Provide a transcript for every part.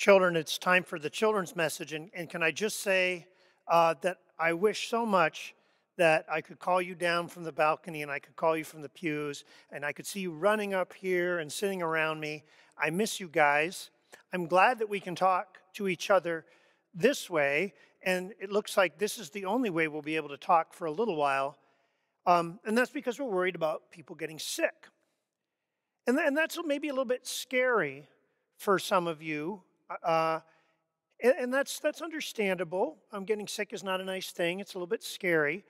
Children, it's time for the children's message. And can I just say that I wish so much that I could call you down from the balcony and I could call you from the pews and I could see you running up here and sitting around me. I miss you guys. I'm glad that we can talk to each other this way. And it looks like this is the only way we'll be able to talk for a little while. And that's because we're worried about people getting sick. And that's maybe a little bit scary for some of you. And that's understandable. Getting sick is not a nice thing. It's a little bit scary.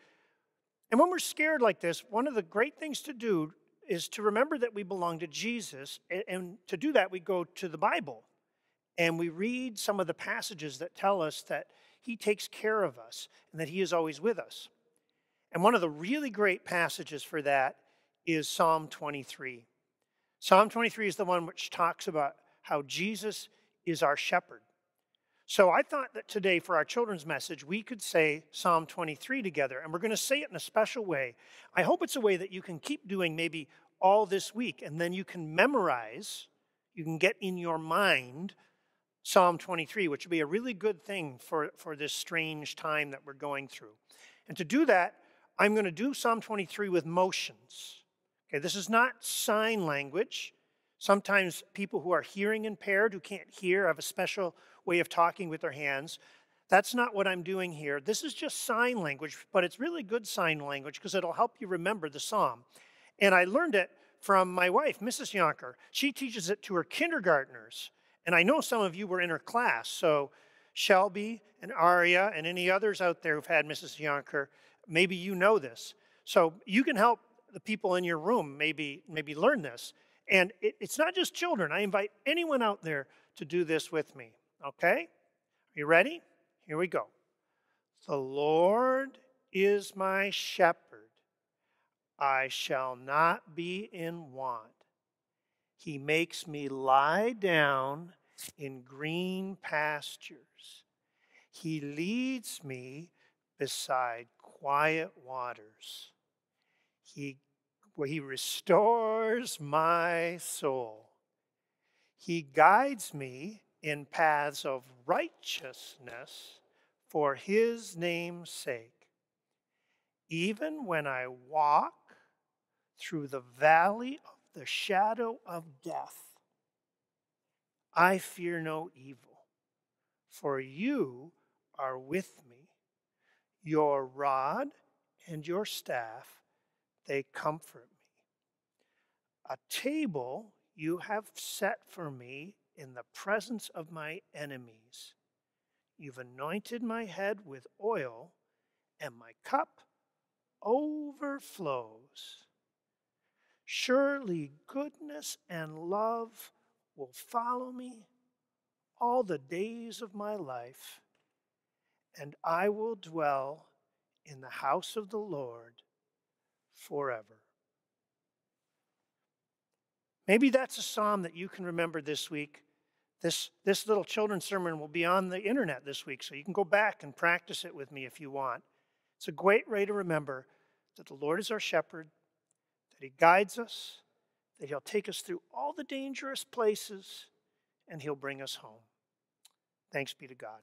And when we're scared like this, one of the great things to do is to remember that we belong to Jesus. And to do that, we go to the Bible. And we read some of the passages that tell us that he takes care of us and that he is always with us. And one of the really great passages for that is Psalm 23. Psalm 23 is the one which talks about how Jesus is our shepherd. So I thought that today for our children's message, we could say Psalm 23 together, and we're going to say it in a special way. I hope it's a way that you can keep doing maybe all this week, and then you can memorize, you can get in your mind Psalm 23, which would be a really good thing for this strange time that we're going through. And to do that, I'm going to do Psalm 23 with motions. Okay, this is not sign language. Sometimes people who are hearing impaired, who can't hear, have a special way of talking with their hands. That's not what I'm doing here. This is just sign language, but it's really good sign language because it'll help you remember the psalm. And I learned it from my wife, Mrs. Jonker. She teaches it to her kindergartners. And I know some of you were in her class, so Shelby and Aria and any others out there who've had Mrs. Jonker, maybe you know this. So you can help the people in your room maybe learn this. And it's not just children. I invite anyone out there to do this with me, okay? Are you ready? Here we go. The Lord is my shepherd. I shall not be in want. He makes me lie down in green pastures. He leads me beside quiet waters. He restores my soul. He guides me in paths of righteousness for his name's sake. Even when I walk through the valley of the shadow of death, I fear no evil, for you are with me. Your rod and your staff, they comfort me. A table you have set for me in the presence of my enemies. You've anointed my head with oil, and my cup overflows. Surely goodness and love will follow me all the days of my life, and I will dwell in the house of the Lord forever. Maybe that's a psalm that you can remember this week. This little children's sermon will be on the internet this week, so you can go back and practice it with me if you want. It's a great way to remember that the Lord is our shepherd, that he guides us, that he'll take us through all the dangerous places, and he'll bring us home. Thanks be to God.